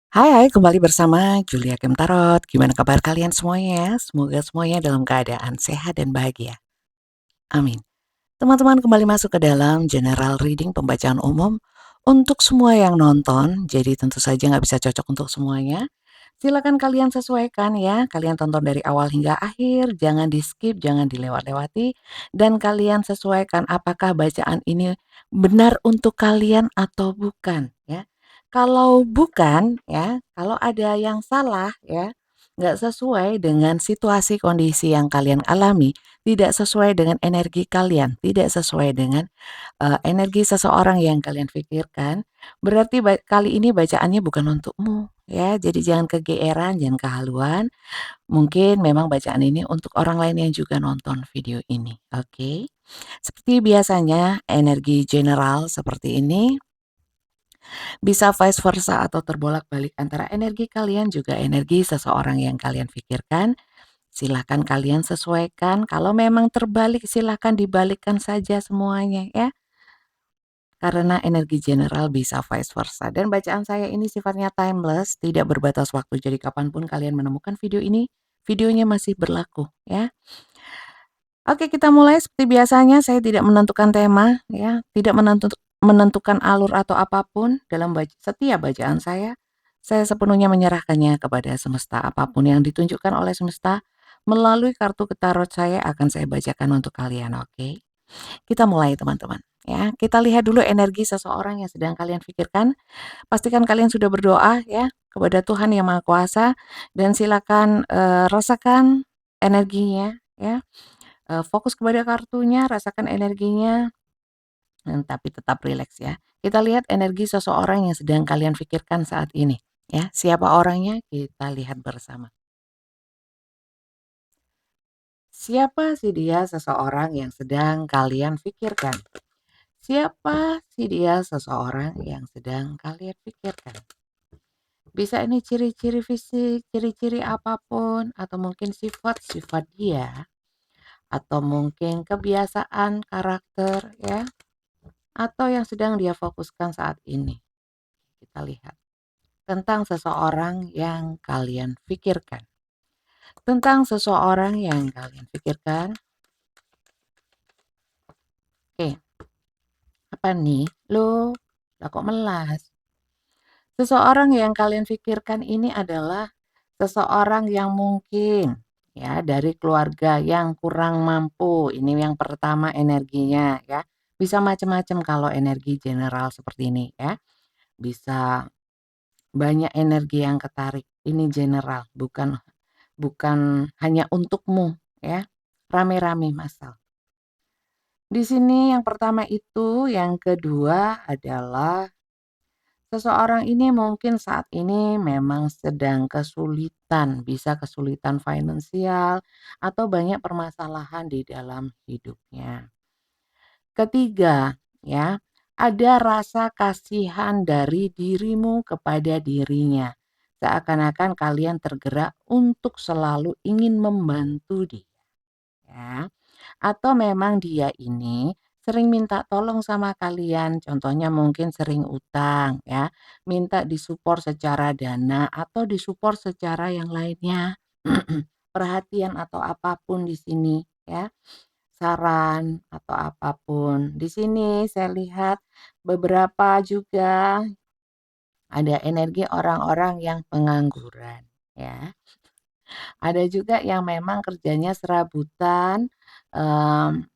Hai, kembali bersama Julia Kim Tarot. Gimana kabar kalian semuanya? Semoga semuanya dalam keadaan sehat dan bahagia. Amin. Teman-teman kembali masuk ke dalam general reading pembacaan umum untuk semua yang nonton. Jadi tentu saja nggak bisa cocok untuk semuanya. Silakan kalian sesuaikan ya. Kalian tonton dari awal hingga akhir. Jangan di skip, jangan dilewat-lewati. Dan kalian sesuaikan apakah bacaan ini benar untuk kalian atau bukan ya. Kalau bukan ya, kalau ada yang salah ya, nggak sesuai dengan situasi kondisi yang kalian alami, tidak sesuai dengan energi kalian, tidak sesuai dengan, energi seseorang yang kalian pikirkan, berarti kali ini bacaannya bukan untukmu, ya. Jadi jangan kegeeran, jangan kehaluan, mungkin memang bacaan ini untuk orang lain yang juga nonton video ini, oke? Seperti biasanya energi general seperti ini bisa vice versa atau terbolak-balik antara energi kalian juga energi seseorang yang kalian pikirkan. Silahkan kalian sesuaikan, kalau memang terbalik silahkan dibalikkan saja semuanya ya. Karena energi general bisa vice versa dan bacaan saya ini sifatnya timeless, tidak berbatas waktu. Jadi kapanpun kalian menemukan video ini, videonya masih berlaku ya. Oke, kita mulai seperti biasanya saya tidak menentukan tema ya, tidak menentukan alur atau apapun dalam setiap bacaan saya. Saya sepenuhnya menyerahkannya kepada semesta, apapun yang ditunjukkan oleh semesta melalui kartu tarot saya akan saya bacakan untuk kalian, oke? Kita mulai teman-teman ya. Kita lihat dulu energi seseorang yang sedang kalian pikirkan. Pastikan kalian sudah berdoa ya kepada Tuhan Yang Maha Kuasa dan silakan rasakan energinya ya. Fokus kepada kartunya, rasakan energinya, tapi tetap rileks ya. Kita lihat energi seseorang yang sedang kalian pikirkan saat ini ya. Siapa orangnya? Kita lihat bersama. Siapa sih dia seseorang yang sedang kalian pikirkan? Siapa sih dia seseorang yang sedang kalian pikirkan? Bisa ini ciri-ciri fisik, ciri-ciri apapun, atau mungkin sifat-sifat dia, atau mungkin kebiasaan, karakter ya, atau yang sedang dia fokuskan saat ini. Kita lihat tentang seseorang yang kalian pikirkan. Tentang seseorang yang kalian pikirkan. Oke, apa nih? Loh, lah kok melas? Seseorang yang kalian pikirkan ini adalah seseorang yang mungkin ya dari keluarga yang kurang mampu. Ini yang pertama energinya ya. Bisa macam-macam kalau energi general seperti ini ya. Bisa banyak energi yang ketarik. Ini general, bukan bukan hanya untukmu ya. Rame-rame masal. Di sini yang pertama itu, yang kedua adalah seseorang ini mungkin saat ini memang sedang kesulitan, bisa kesulitan finansial atau banyak permasalahan di dalam hidupnya. Ketiga, ya, ada rasa kasihan dari dirimu kepada dirinya. Seakan-akan kalian tergerak untuk selalu ingin membantu dia, ya. Atau memang dia ini sering minta tolong sama kalian, contohnya mungkin sering utang ya, minta disupport secara dana atau disupport secara yang lainnya. Perhatian atau apapun di sini ya, saran atau apapun. Di sini saya lihat beberapa juga ada energi orang-orang yang pengangguran ya. Ada juga yang memang kerjanya serabutan, mmm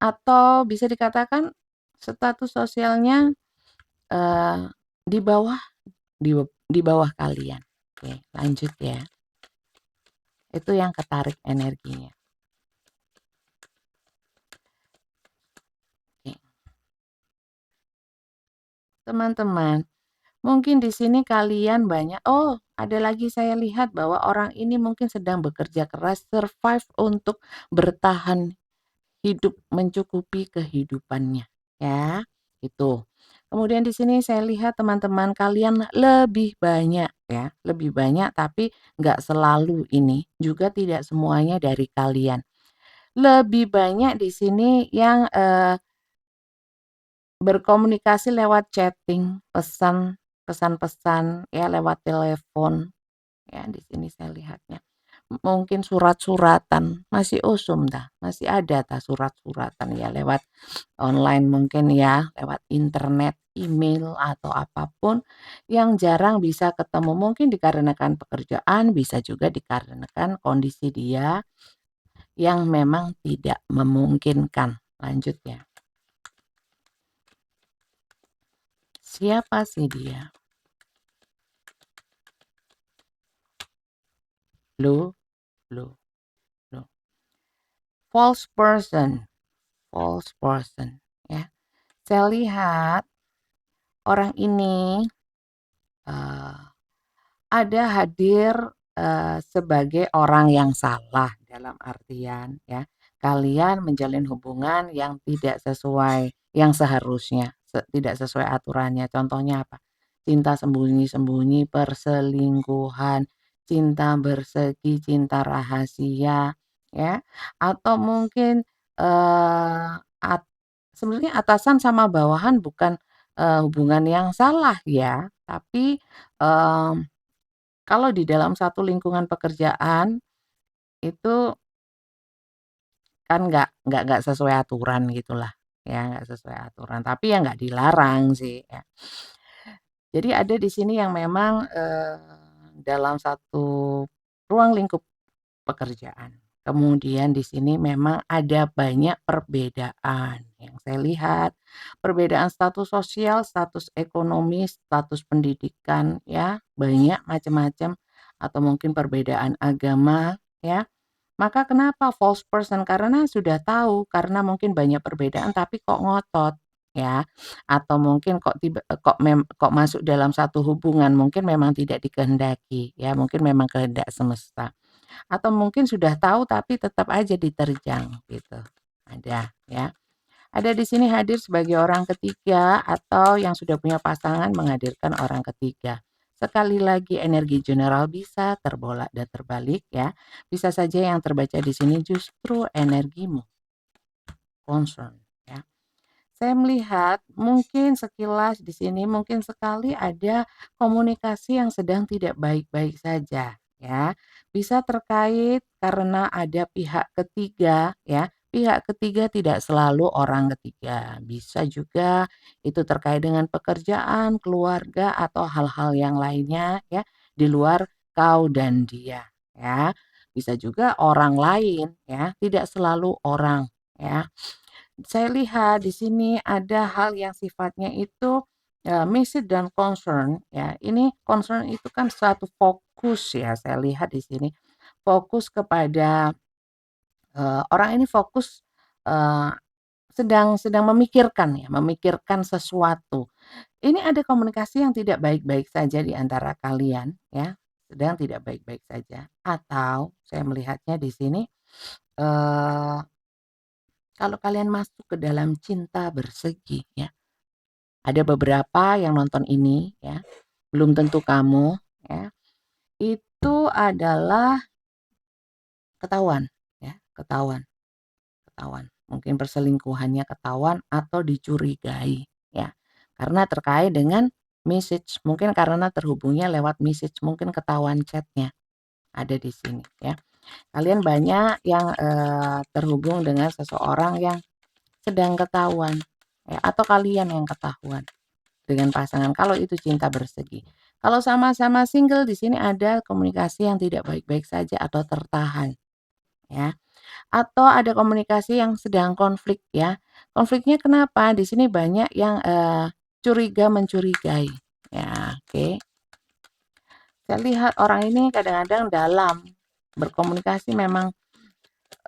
atau bisa dikatakan status sosialnya, eee, di bawah di bawah kalian. Oke, lanjut ya. Itu yang ketarik energinya. Oke. Teman-teman, mungkin di sini kalian banyak ada lagi saya lihat bahwa orang ini mungkin sedang bekerja keras survive untuk bertahan hidup, mencukupi kehidupannya, ya, itu. Kemudian di sini saya lihat teman-teman kalian lebih banyak ya, lebih banyak tapi nggak selalu ini, juga tidak semuanya dari kalian. Lebih banyak di sini yang, berkomunikasi lewat chatting, pesan, pesan-pesan ya lewat telepon, ya di sini saya lihatnya. Mungkin surat-suratan, masih usum dah, masih ada tah surat-suratan ya lewat online mungkin ya, lewat internet, email, atau apapun yang jarang bisa ketemu. Mungkin dikarenakan pekerjaan, bisa juga dikarenakan kondisi dia yang memang tidak memungkinkan. Lanjut ya. Siapa sih dia? Loh, loh, loh. False person, false person ya. Saya lihat orang ini eh, ada hadir sebagai orang yang salah dalam artian ya kalian menjalin hubungan yang tidak sesuai yang seharusnya, tidak sesuai aturannya. Contohnya apa? Cinta sembunyi-sembunyi, perselingkuhan, cinta bersegi, cinta rahasia, ya, atau mungkin eh, at- sebenarnya atasan sama bawahan bukan hubungan yang salah ya, tapi em, kalau di dalam satu lingkungan pekerjaan itu kan nggak sesuai aturan gitulah, ya nggak sesuai aturan, tapi ya nggak dilarang sih ya. Jadi ada di sini yang memang, dalam satu ruang lingkup pekerjaan. Kemudian di sini memang ada banyak perbedaan yang saya lihat, perbedaan status sosial, status ekonomi, status pendidikan ya, banyak macam-macam atau mungkin perbedaan agama ya. Maka kenapa false person? Karena sudah tahu, karena mungkin banyak perbedaan tapi kok ngotot ya, atau mungkin kok masuk dalam satu hubungan mungkin memang tidak dikehendaki ya, mungkin memang kehendak semesta. Atau mungkin sudah tahu tapi tetap aja diterjang gitu, ada ya. Ada di sini hadir sebagai orang ketiga atau yang sudah punya pasangan menghadirkan orang ketiga. Sekali lagi energi general bisa terbolak dan terbalik ya. Bisa saja yang terbaca di sini justru energimu, concern ya. Saya melihat mungkin sekilas di sini mungkin sekali ada komunikasi yang sedang tidak baik-baik saja ya. Bisa terkait karena ada pihak ketiga ya. Pihak ketiga tidak selalu orang ketiga. Bisa juga itu terkait dengan pekerjaan, keluarga atau hal-hal yang lainnya ya di luar kau dan dia ya. Bisa juga orang lain ya, tidak selalu orang ya. Saya lihat di sini ada hal yang sifatnya itu, message dan concern ya. Ini concern itu kan suatu fokus ya, saya lihat di sini. Fokus kepada, orang ini fokus, eee, sedang sedang memikirkan ya, memikirkan sesuatu. Ini ada komunikasi yang tidak baik-baik saja di antara kalian ya, sedang tidak baik-baik saja. Atau saya melihatnya di sini, eee, kalau kalian masuk ke dalam cinta bersegi ya. Ada beberapa yang nonton ini ya, belum tentu kamu ya, itu adalah ketahuan ya, ketahuan ketahuan. Mungkin perselingkuhannya ketahuan atau dicurigai ya. Karena terkait dengan message, mungkin karena terhubungnya lewat message, mungkin ketahuan chatnya ada di sini ya. Kalian banyak yang, terhubung dengan seseorang yang sedang ketahuan ya, atau kalian yang ketahuan dengan pasangan kalau itu cinta bersegi. Kalau sama-sama single di sini ada komunikasi yang tidak baik-baik saja atau tertahan ya. Atau ada komunikasi yang sedang konflik ya. Konfliknya kenapa? Di sini banyak yang curiga mencurigai. Ya, oke. Saya lihat orang ini kadang-kadang dalam berkomunikasi memang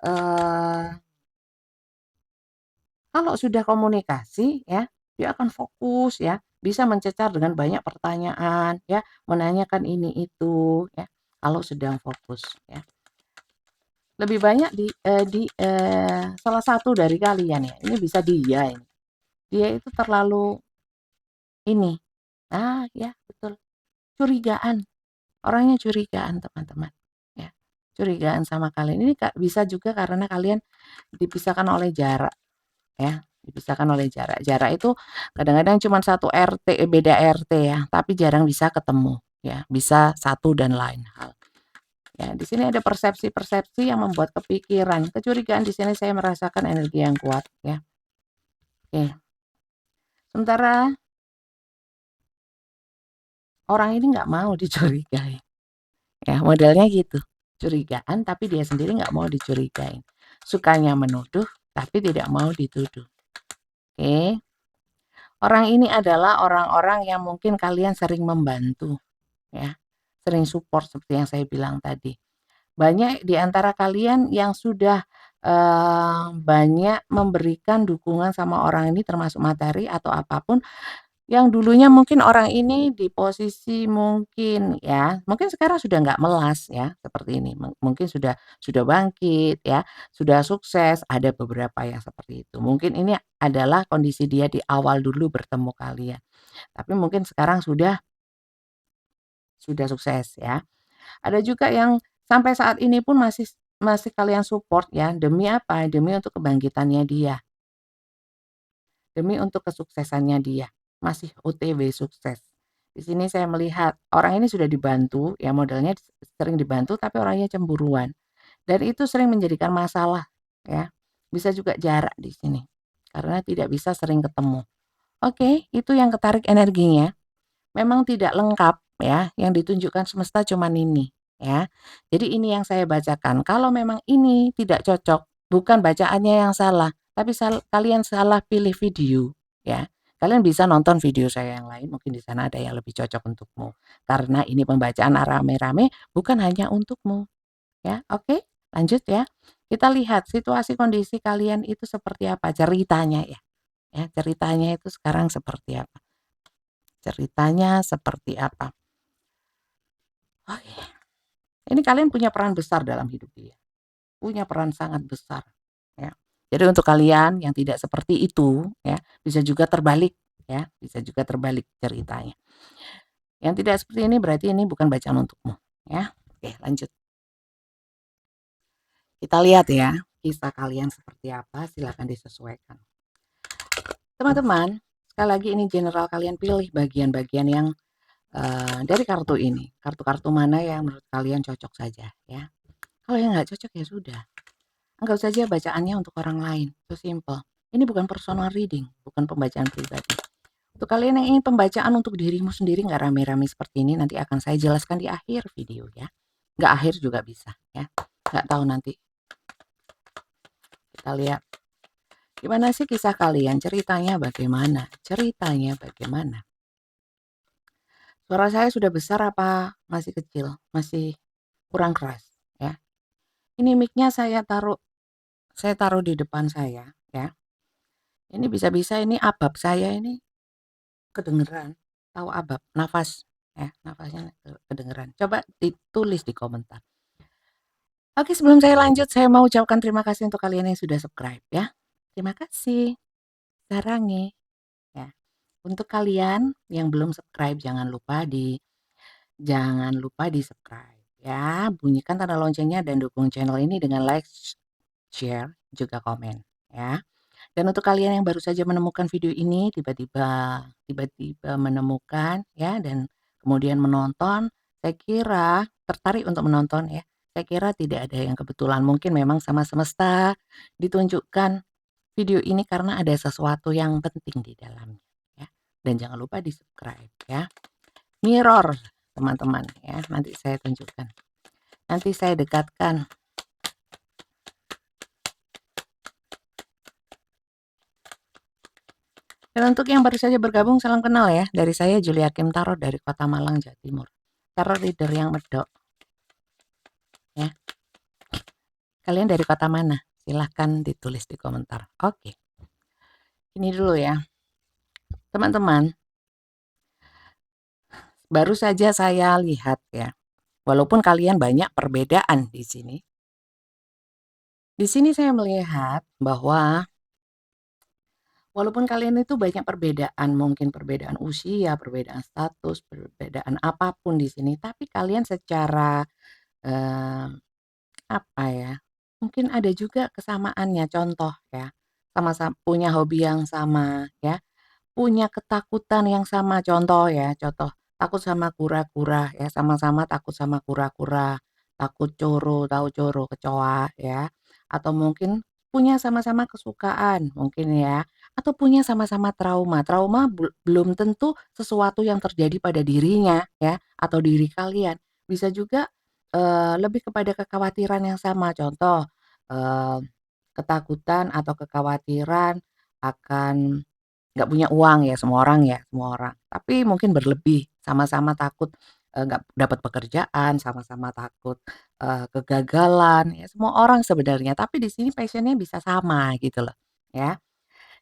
eh kalau sudah komunikasi ya, dia akan fokus ya, bisa mencecar dengan banyak pertanyaan ya, menanyakan ini itu ya, kalau sedang fokus ya. Lebih banyak salah satu dari kalian ya, ini bisa dia ini. Dia itu terlalu ini, ya betul, curigaan, orangnya curigaan teman-teman, ya. Curigaan sama kalian, ini bisa juga karena kalian dipisahkan oleh jarak ya. dipisahkan oleh jarak. Jarak itu kadang-kadang cuma satu RT, beda RT ya, tapi jarang bisa ketemu ya, bisa satu dan lain hal. Ya, di sini ada persepsi-persepsi yang membuat kepikiran, kecurigaan di sini saya merasakan energi yang kuat ya. Oke. Sementara orang ini nggak mau dicurigai. Ya, modelnya gitu. Curigaan tapi dia sendiri nggak mau dicurigain. Sukanya menuduh tapi tidak mau dituduh. Oke. Orang ini adalah orang-orang yang mungkin kalian sering membantu ya. Sering support seperti yang saya bilang tadi. Banyak di antara kalian yang sudah banyak memberikan dukungan sama orang ini termasuk materi atau apapun yang dulunya mungkin orang ini di posisi mungkin ya, mungkin sekarang sudah nggak melas ya, seperti ini. Mungkin sudah bangkit ya, sudah sukses, ada beberapa yang seperti itu. Mungkin ini adalah kondisi dia di awal dulu bertemu kalian, tapi mungkin sekarang sudah sukses ya. Ada juga yang sampai saat ini pun masih masih kalian support ya, demi apa? Demi untuk kebangkitannya dia. Demi untuk kesuksesannya dia, masih OTW sukses. Di sini saya melihat orang ini sudah dibantu, ya modalnya sering dibantu tapi orangnya cemburuan. Dan itu sering menjadikan masalah ya. Bisa juga jarak di sini. Karena tidak bisa sering ketemu. Oke, itu yang ketarik energinya. Memang tidak lengkap ya, yang ditunjukkan semesta cuman ini ya. Jadi ini yang saya bacakan. Kalau memang ini tidak cocok, bukan bacaannya yang salah, tapi kalian salah pilih video ya. Kalian bisa nonton video saya yang lain, mungkin di sana ada yang lebih cocok untukmu. Karena ini pembacaan rame-rame bukan hanya untukmu ya. Oke, lanjut ya. Kita lihat situasi kondisi kalian itu seperti apa ceritanya ya. Ya, ceritanya itu sekarang seperti apa? Ceritanya seperti apa? Oke, ini kalian punya peran besar dalam hidup dia, punya peran sangat besar, ya. Jadi untuk kalian yang tidak seperti itu, ya, bisa juga terbalik, ya, bisa juga terbalik ceritanya. Yang tidak seperti ini berarti ini bukan bacaan untukmu, ya. Oke, lanjut. Kita lihat ya, kisah kalian seperti apa, silakan disesuaikan. Teman-teman, sekali lagi ini general kalian pilih bagian-bagian yang dari kartu ini, kartu-kartu mana yang menurut kalian cocok saja ya. Kalau yang nggak cocok ya sudah, anggap saja bacaannya untuk orang lain, itu simple. Ini bukan personal reading, bukan pembacaan pribadi. Untuk kalian yang ingin pembacaan untuk dirimu sendiri nggak rame-rame seperti ini, nanti akan saya jelaskan di akhir video ya. Nggak akhir juga bisa ya, nggak tahu nanti. Kita lihat, gimana sih kisah kalian, ceritanya bagaimana, ceritanya bagaimana. Suara saya sudah besar apa masih kecil, masih kurang keras ya. Ini mic-nya saya taruh di depan saya ya. Ini bisa-bisa ini abab saya ini kedengeran. Tahu abab, nafas ya, nafasnya kedengeran. Coba ditulis di komentar. Oke, sebelum saya lanjut saya mau ucapkan terima kasih untuk kalian yang sudah subscribe ya. Terima kasih. Sarangi ya. Untuk kalian yang belum subscribe jangan lupa di subscribe ya. Bunyikan tanda loncengnya dan dukung channel ini dengan like, share, juga komen ya. Dan untuk kalian yang baru saja menemukan video ini, tiba-tiba menemukan ya dan kemudian menonton, saya kira tertarik untuk menonton ya. Saya kira tidak ada yang kebetulan, mungkin memang sama semesta ditunjukkan video ini karena ada sesuatu yang penting di dalamnya ya. Dan jangan lupa di-subscribe ya. Mirror teman-teman ya, nanti saya tunjukkan. Nanti saya dekatkan. Dan untuk yang baru saja bergabung, salam kenal ya. Dari saya Julia Kim Tarot dari Kota Malang, Jawa Timur. Tarot reader yang medok. Ya. Kalian dari kota mana? Silahkan ditulis di komentar. Oke. Ini dulu ya. Teman-teman, baru saja saya lihat ya. Walaupun kalian banyak perbedaan di sini. Di sini saya melihat bahwa walaupun kalian itu banyak perbedaan, mungkin perbedaan usia, perbedaan status, perbedaan apapun di sini, tapi kalian secara apa ya? Mungkin ada juga kesamaannya. Contoh ya, sama-sama punya hobi yang sama ya, punya ketakutan yang sama. Contoh ya, contoh takut sama kura-kura ya, sama-sama takut sama kura-kura, takut coro, tahu coro, kecoa ya, atau mungkin punya sama-sama kesukaan mungkin ya, atau punya sama-sama trauma. Trauma belum tentu sesuatu yang terjadi pada dirinya ya, atau diri kalian. Bisa juga, lebih kepada kekhawatiran yang sama. Contoh, eee, ketakutan atau kekhawatiran akan nggak punya uang ya, semua orang ya, semua orang. Tapi mungkin berlebih, sama-sama takut, nggak dapat pekerjaan, sama-sama takut, kegagalan, ya semua orang sebenarnya. Tapi di sini passion-nya bisa sama gitu loh, ya.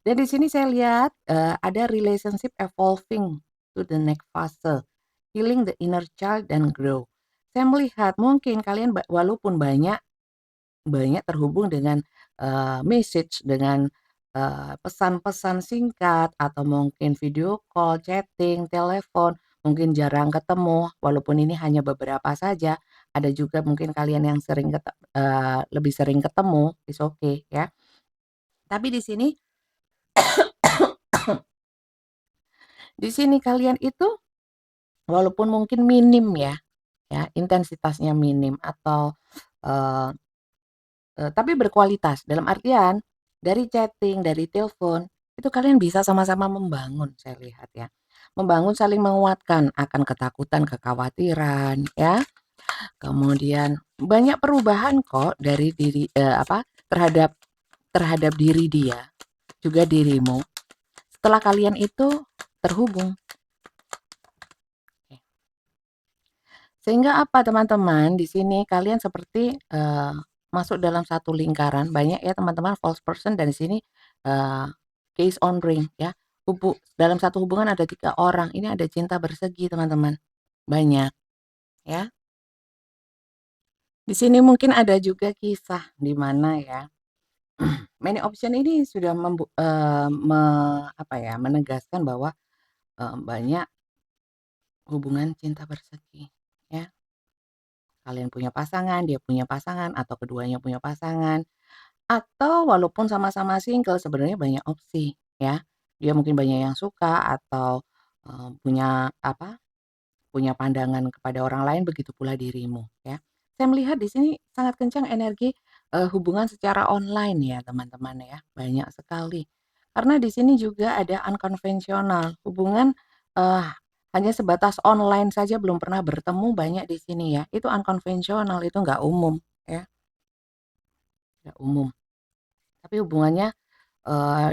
Dan di sini saya lihat, ada relationship evolving to the next fase, healing the inner child dan grow. Saya melihat mungkin kalian walaupun banyak banyak terhubung dengan, message, dengan, pesan-pesan singkat atau mungkin video call, chatting, telepon, mungkin jarang ketemu, walaupun ini hanya beberapa saja. Ada juga mungkin kalian yang lebih sering ketemu, it's okay ya. Tapi di sini kalian itu walaupun mungkin minim ya, ya intensitasnya minim atau, eee tapi berkualitas, dalam artian dari chatting, dari telepon, itu kalian bisa sama-sama membangun saya lihat ya. Membangun saling menguatkan akan ketakutan, kekhawatiran ya. Kemudian banyak perubahan kok dari terhadap terhadap diri dia, juga dirimu, setelah kalian itu terhubung. Sehingga apa teman-teman, di sini kalian seperti, masuk dalam satu lingkaran, banyak ya teman-teman false person dan di sini, eee, case on ring ya. Dalam satu hubungan ada 3 orang, ini ada cinta bersegi teman-teman, banyak ya. Di sini mungkin ada juga kisah di mana ya, many option ini sudah menegaskan bahwa, banyak hubungan cinta bersegi ya. Kalian punya pasangan, dia punya pasangan, atau keduanya punya pasangan. Atau walaupun sama-sama single sebenarnya banyak opsi ya. Dia mungkin banyak yang suka atau, punya pandangan kepada orang lain, begitu pula dirimu ya. Saya melihat di sini sangat kencang energi, hubungan secara online ya teman-teman ya, banyak sekali. Karena di sini juga ada unkonvensional, hubungan, eee, hanya sebatas online saja belum pernah bertemu banyak di sini ya, itu unkonvensional, itu nggak umum ya, nggak umum. Tapi hubungannya,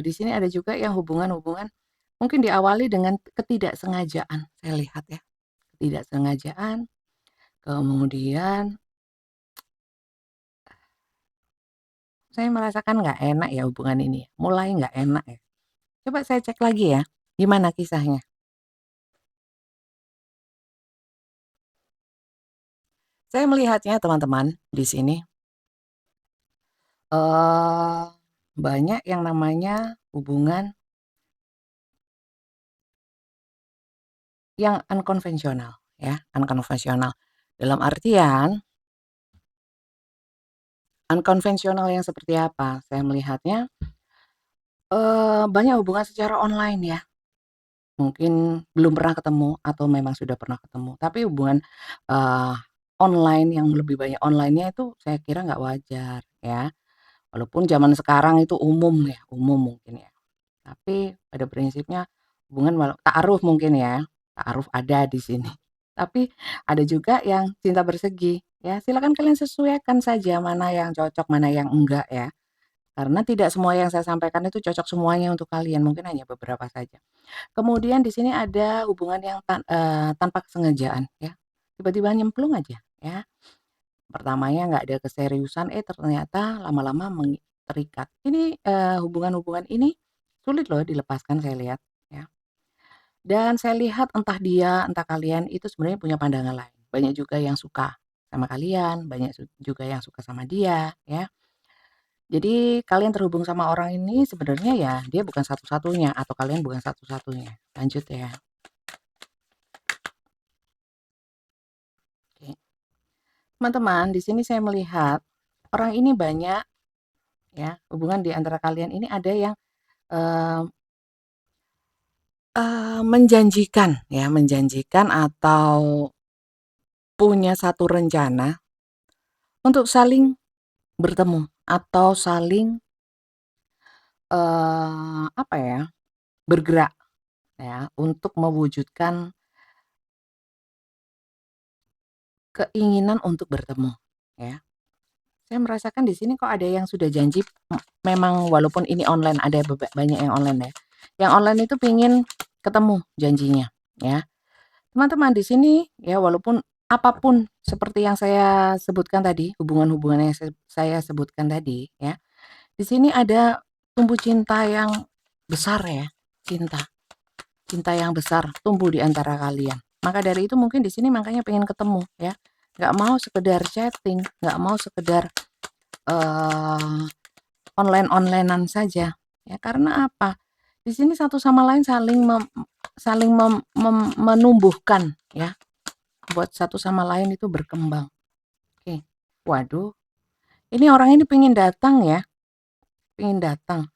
di sini ada juga yang hubungan-hubungan mungkin diawali dengan ketidaksengajaan, saya lihat ya, ketidaksengajaan, kemudian saya merasakan nggak enak ya hubungan ini ya, mulai nggak enak ya. Coba saya cek lagi ya, gimana kisahnya? Saya melihatnya teman-teman di sini, eee, banyak yang namanya hubungan yang unkonvensional ya, unkonvensional. Dalam artian, unkonvensional yang seperti apa? Saya melihatnya, banyak hubungan secara online ya, mungkin belum pernah ketemu atau memang sudah pernah ketemu, tapi hubungan, eee, online yang lebih banyak online-nya itu saya kira nggak wajar ya. Walaupun zaman sekarang itu umum ya, umum mungkin ya. Tapi pada prinsipnya hubungan ta'aruf mungkin ya, ta'aruf ada di sini. Tapi ada juga yang cinta bersegi, ya silakan kalian sesuaikan saja mana yang cocok, mana yang enggak ya. Karena tidak semua yang saya sampaikan itu cocok semuanya untuk kalian, mungkin hanya beberapa saja. Kemudian di sini ada hubungan yang tanpa kesengajaan ya, tiba-tiba nyemplung aja ya. Pertamanya nggak ada keseriusan, ternyata lama-lama terikat. Ini, hubungan-hubungan ini sulit loh dilepaskan saya lihat, ya. Dan saya lihat entah dia, entah kalian itu sebenarnya punya pandangan lain. Banyak juga yang suka sama kalian, banyak juga yang suka sama dia, ya. Jadi kalian terhubung sama orang ini sebenarnya ya dia bukan satu-satunya atau kalian bukan satu-satunya. Lanjut ya, oke. Teman-teman, di sini saya melihat orang ini banyak ya. Hubungan di antara kalian ini ada yang eee menjanjikan ya, menjanjikan atau punya satu rencana untuk saling bertemu atau saling, apa ya, bergerak ya, untuk mewujudkan keinginan untuk bertemu, ya. Saya merasakan di sini kok ada yang sudah janji, memang walaupun ini online, ada banyak yang online ya. Yang online itu pingin ketemu janjinya, ya. Teman-teman di sini ya walaupun apapun seperti yang saya sebutkan tadi, hubungan-hubungan yang saya sebutkan tadi ya, di sini ada tumbuh cinta yang besar ya, cinta. Cinta yang besar tumbuh di antara kalian. Maka dari itu mungkin di sini makanya pengen ketemu ya. Nggak mau sekedar chatting, nggak mau sekedar eh, online-onlinean saja. Ya karena apa? Di sini satu sama lain saling menumbuhkan ya, buat satu sama lain itu berkembang. Oke. Waduh, ini orang ini pengen datang ya, pengen datang,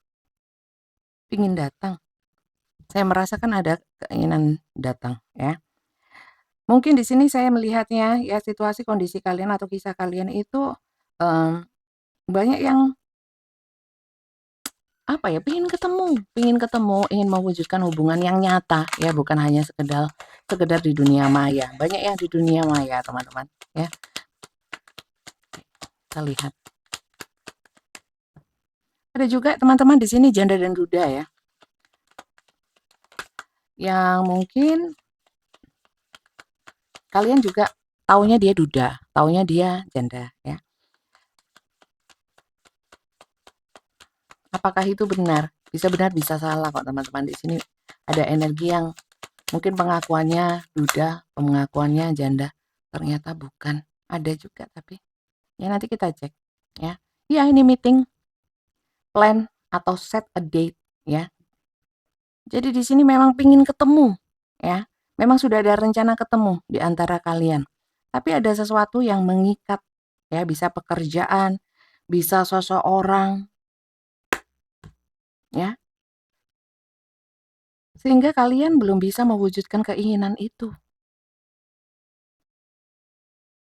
pengen datang. Saya merasakan ada keinginan datang ya. Mungkin di sini saya melihatnya ya situasi kondisi kalian atau kisah kalian itu em, banyak yang apa ya, pengen ketemu, ingin mewujudkan hubungan yang nyata ya, bukan hanya sekedar sekedar di dunia maya. Banyak yang di dunia maya, teman-teman, ya. Kita lihat. Ada juga teman-teman di sini janda dan duda ya, yang mungkin kalian juga taunya dia duda, taunya dia janda ya. Apakah itu benar, bisa salah kok teman-teman. Di sini ada energi yang mungkin pengakuannya duda, pengakuannya janda, ternyata bukan. Ada juga tapi ya nanti kita cek ya. Ya ini meeting, plan atau set a date ya. Jadi di sini memang pingin ketemu ya. Memang sudah ada rencana ketemu di antara kalian. Tapi ada sesuatu yang mengikat ya, bisa pekerjaan, bisa seseorang ya. Sehingga kalian belum bisa mewujudkan keinginan itu.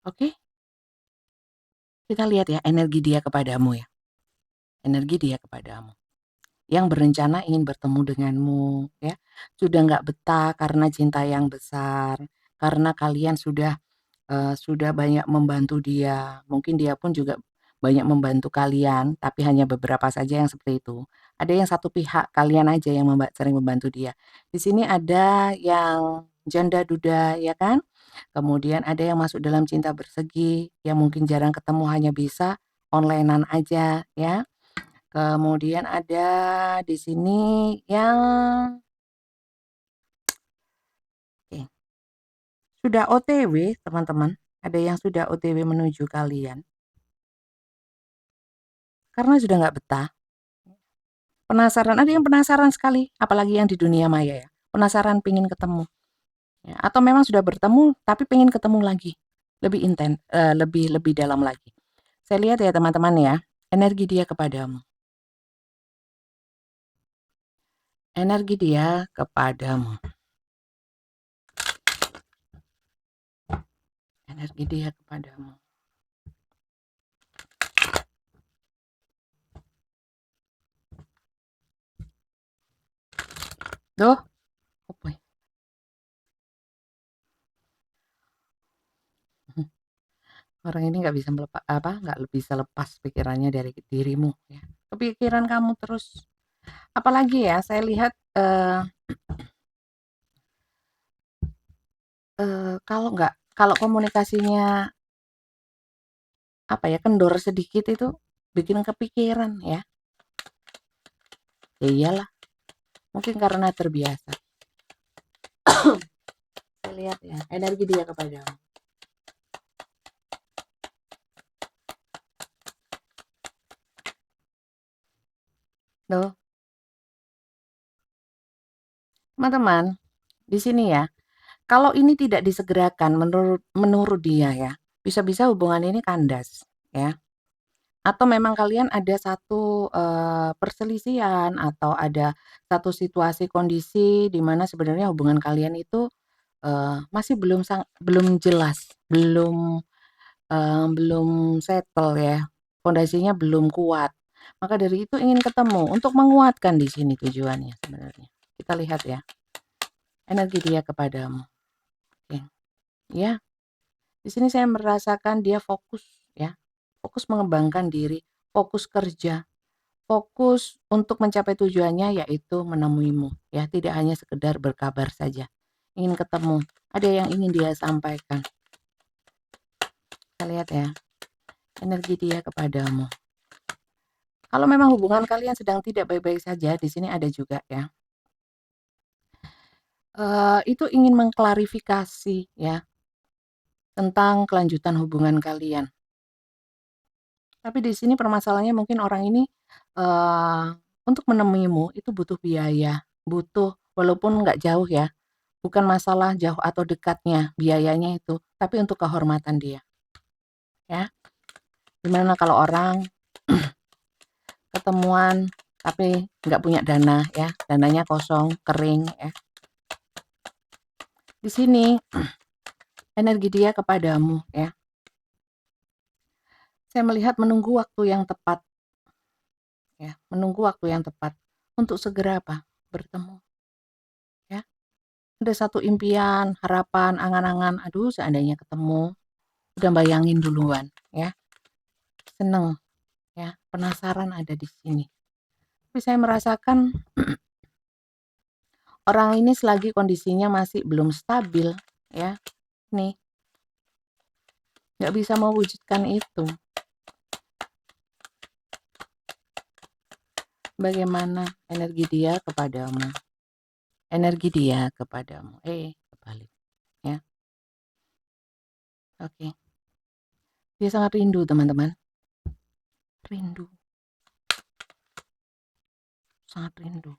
Oke? Kita lihat ya energi dia kepadamu ya. Energi dia kepadamu. Yang berencana ingin bertemu denganmu ya. Sudah nggak betah karena cinta yang besar. Karena kalian sudah banyak membantu dia. Mungkin dia pun juga banyak membantu kalian, tapi hanya beberapa saja yang seperti itu. Ada yang satu pihak, kalian aja yang sering membantu dia. Di sini ada yang janda duda, ya kan? Kemudian ada yang masuk dalam cinta bersegi, yang mungkin jarang ketemu hanya bisa onlinean aja, ya. Kemudian ada di sini yang eh, sudah OTW, teman-teman. Ada yang sudah OTW menuju kalian. Karena sudah nggak betah. Penasaran, ada yang penasaran sekali, apalagi yang di dunia maya ya. Penasaran pingin ketemu. Ya, atau memang sudah bertemu tapi pengen ketemu lagi. Lebih intens, lebih lebih dalam lagi. Saya lihat ya teman-teman ya, energi dia kepadamu. Energi dia kepadamu. Energi dia kepadamu. Tuh, apa ya? Orang ini nggak bisa melepas apa, nggak bisa lepas pikirannya dari dirimu ya. Kepikiran kamu terus. Apalagi ya, saya lihat kalau komunikasinya apa ya, kendor sedikit itu bikin kepikiran ya. Ya iyalah, mungkin karena terbiasa. Saya lihat ya, energi dia kepadamu. Tuh, teman-teman, di sini ya, kalau ini tidak disegerakan menurut menurut dia ya, bisa-bisa hubungan ini kandas ya. Atau memang kalian ada satu, perselisihan atau ada satu situasi kondisi di mana sebenarnya hubungan kalian itu, masih belum jelas, belum settle ya, fondasinya belum kuat. Maka dari itu ingin ketemu untuk menguatkan di sini tujuannya sebenarnya. Kita lihat ya, energi dia kepadamu. Oke, ya. Di sini saya merasakan dia fokus ya, fokus mengembangkan diri, fokus kerja, fokus untuk mencapai tujuannya yaitu menemuimu ya, tidak hanya sekedar berkabar saja. Ingin ketemu, ada yang ingin dia sampaikan. Kita lihat ya, energi dia kepadamu. Kalau memang hubungan kalian sedang tidak baik-baik saja, di sini ada juga ya. Itu ingin mengklarifikasi ya tentang kelanjutan hubungan kalian. Tapi di sini permasalahannya mungkin orang ini, eee, untuk menemuimu itu butuh biaya, butuh walaupun nggak jauh ya, bukan masalah jauh atau dekatnya biayanya itu, tapi untuk kehormatan dia, ya. Gimana kalau orang ketemuan tapi nggak punya dana ya, dananya kosong, kering ya. Di sini energi dia kepadamu ya, saya melihat menunggu waktu yang tepat ya, menunggu waktu yang tepat untuk segera apa, bertemu ya. Ada satu impian, harapan, angan-angan, aduh seandainya ketemu, udah bayangin duluan ya, seneng ya, penasaran ada di sini. Tapi saya merasakan orang ini selagi kondisinya masih belum stabil ya, nih nggak bisa mewujudkan itu. Bagaimana energi dia kepadamu? Energi dia kepadamu. Kebalik ya. Oke. Dia sangat rindu, teman-teman. Rindu, sangat rindu.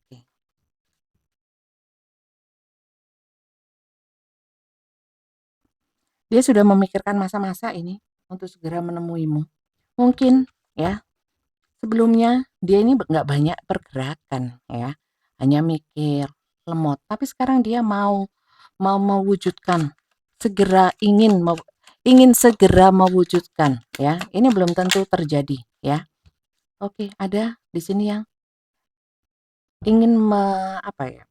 Oke. Dia sudah memikirkan masa-masa ini untuk segera menemuimu. Mungkin ya, sebelumnya dia ini nggak banyak pergerakan ya, hanya mikir, lemot. Tapi sekarang dia mau mau mewujudkan, segera ingin segera mewujudkan ya. Ini belum tentu terjadi ya. Oke, ada di sini yang ingin apa ya,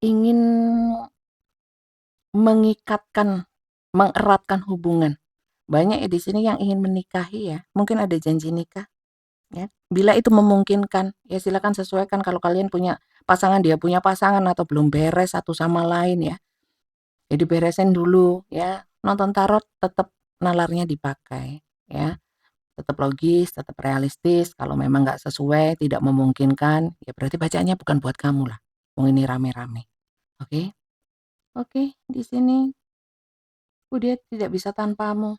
ingin mengikatkan, mengeratkan hubungan. Banyak ya di sini yang ingin menikahi ya. Mungkin ada janji nikah ya. Bila itu memungkinkan, ya silakan sesuaikan kalau kalian punya pasangan, dia punya pasangan atau belum beres satu sama lain ya. Jadi beresin dulu ya. Nonton tarot tetap nalarnya dipakai ya. Tetap logis, tetap realistis. Kalau memang nggak sesuai, tidak memungkinkan, ya berarti bacaannya bukan buat kamu lah. Wong ini rame-rame. Oke? Oke, di sini dia tidak bisa tanpamu.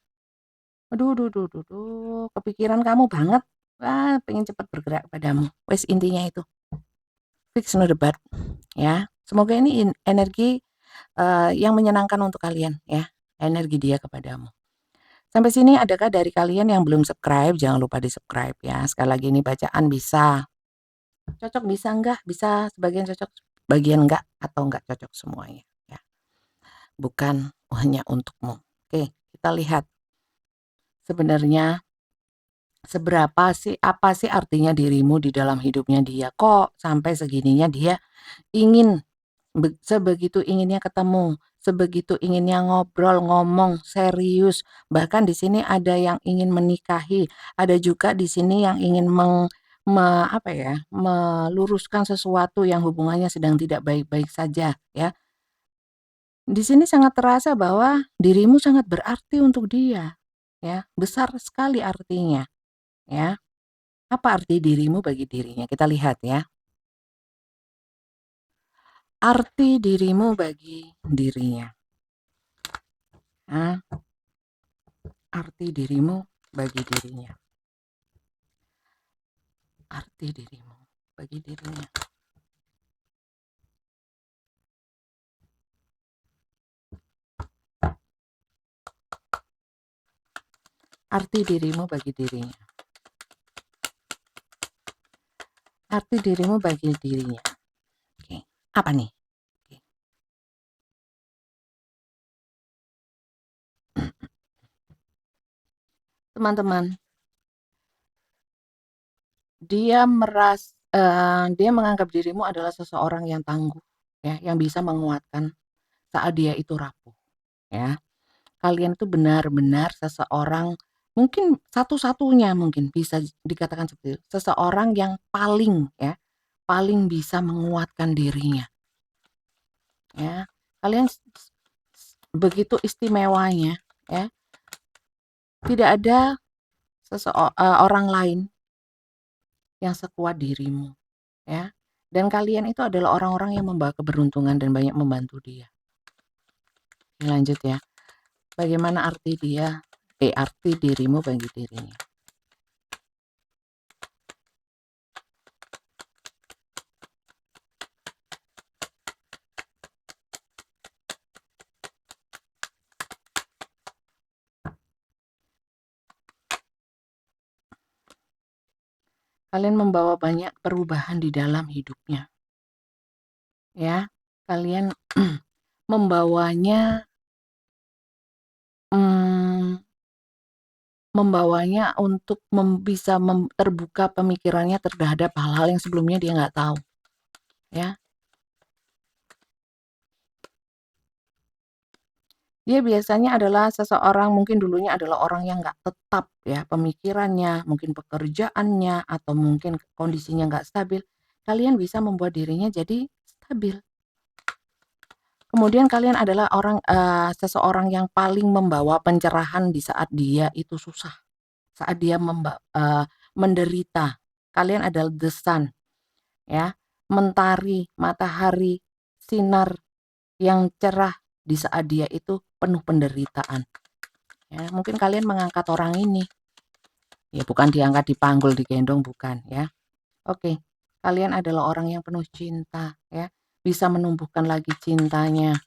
Aduh duh duh duh duh, kepikiran kamu banget. Wah, pengen cepat bergerak padamu. Wes intinya itu. Fix no debat ya. Semoga ini energi yang menyenangkan untuk kalian ya. Energi dia kepadamu. Sampai sini adakah dari kalian yang belum subscribe? Jangan lupa di-subscribe ya. Sekali lagi ini bacaan bisa cocok, bisa enggak, bisa sebagian cocok, bagian enggak atau enggak cocok semuanya ya. Bukan hanya untukmu. Oke, kita lihat sebenarnya seberapa sih, apa sih artinya dirimu di dalam hidupnya dia? Kok sampai segininya dia ingin sebegitu inginnya ketemu, sebegitu inginnya ngobrol, ngomong serius. Bahkan di sini ada yang ingin menikahi, ada juga di sini yang ingin apa ya, meluruskan sesuatu yang hubungannya sedang tidak baik-baik saja ya. Di sini sangat terasa bahwa dirimu sangat berarti untuk dia ya, besar sekali artinya ya. Apa arti dirimu bagi dirinya? Kita lihat ya. Arti dirimu bagi dirinya. Nah, arti dirimu bagi dirinya. Arti dirimu bagi dirinya. Arti dirimu bagi dirinya. Arti dirimu bagi dirinya. Oke. Apa nih? Oke. Teman-teman, dia menganggap dirimu adalah seseorang yang tangguh, ya, yang bisa menguatkan saat dia itu rapuh, ya. Kalian itu benar-benar seseorang mungkin satu-satunya mungkin bisa dikatakan seperti itu, seseorang yang paling ya, paling bisa menguatkan dirinya, ya. Kalian begitu istimewanya, ya. Tidak ada orang lain yang sekuat dirimu, ya. Dan kalian itu adalah orang-orang yang membawa keberuntungan dan banyak membantu dia. Lanjut ya. Bagaimana arti dirimu bagi dirinya. Kalian membawa banyak perubahan di dalam hidupnya, ya. Kalian membawanya mmm, membawanya untuk bisa terbuka pemikirannya terhadap hal-hal yang sebelumnya dia nggak tahu, ya. Dia biasanya adalah seseorang mungkin dulunya adalah orang yang nggak tetap ya pemikirannya, mungkin pekerjaannya, atau mungkin kondisinya nggak stabil. Kalian bisa membuat dirinya jadi stabil. Kemudian kalian adalah seseorang yang paling membawa pencerahan di saat dia itu susah, saat dia menderita. Kalian adalah the sun, ya, mentari, matahari, sinar yang cerah di saat dia itu penuh penderitaan. Ya, mungkin kalian mengangkat orang ini. Ya, bukan diangkat, dipanggul, digendong, bukan, ya. Oke, kalian adalah orang yang penuh cinta, ya. Bisa menumbuhkan lagi cintanya.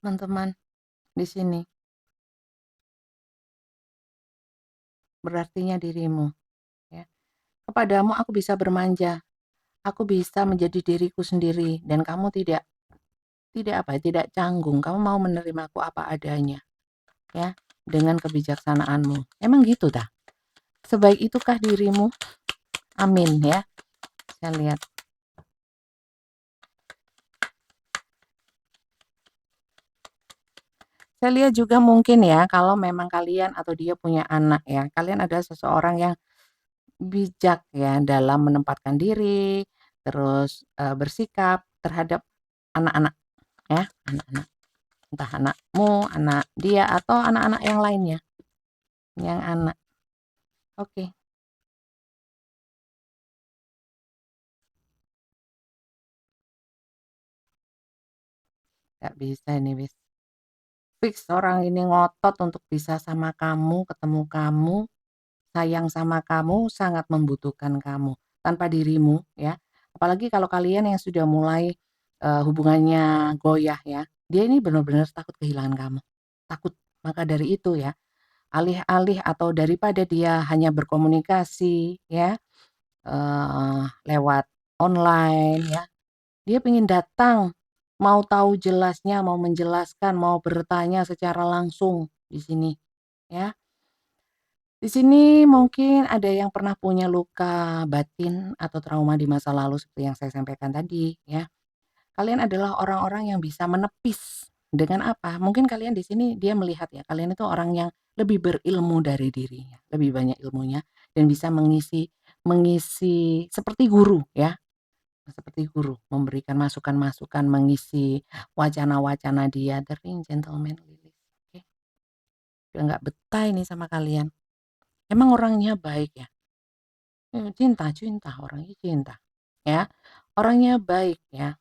Teman-teman, di sini berartinya dirimu, ya. Kepadamu aku bisa bermanja. Aku bisa menjadi diriku sendiri dan kamu tidak canggung. Kamu mau menerimaku apa adanya, ya, dengan kebijaksanaanmu. Emang gitu dah. Sebaik itukah dirimu? Amin ya. Saya lihat. Saya lihat juga mungkin ya kalau memang kalian atau dia punya anak ya, kalian adalah seseorang yang bijak ya dalam menempatkan diri, terus, bersikap terhadap anak-anak ya, anak-anak. Entah anakmu, anak dia, atau anak-anak yang lainnya, yang anak. Oke, nggak bisa ini wis. Fix orang ini ngotot untuk bisa sama kamu, ketemu kamu, sayang sama kamu, sangat membutuhkan kamu. Tanpa dirimu ya, apalagi kalau kalian yang sudah mulai, hubungannya goyah ya, dia ini benar-benar takut kehilangan kamu, takut. Maka dari itu ya, alih-alih atau daripada dia hanya berkomunikasi ya, lewat online ya, dia pengen datang, mau tahu jelasnya, mau menjelaskan, mau bertanya secara langsung di sini, ya. Di sini mungkin ada yang pernah punya luka batin atau trauma di masa lalu seperti yang saya sampaikan tadi, ya. Kalian adalah orang-orang yang bisa menepis dengan apa? Mungkin kalian di sini dia melihat ya, kalian itu orang yang lebih berilmu dari dirinya, lebih banyak ilmunya dan bisa mengisi mengisi seperti guru ya, seperti guru, memberikan masukan-masukan, mengisi wacana-wacana dia. The Ring, Gentleman, Lilith. Oke, udah nggak betah ini sama kalian. Emang orangnya baik ya? Cinta cinta, orangnya cinta, ya. Orangnya baik ya.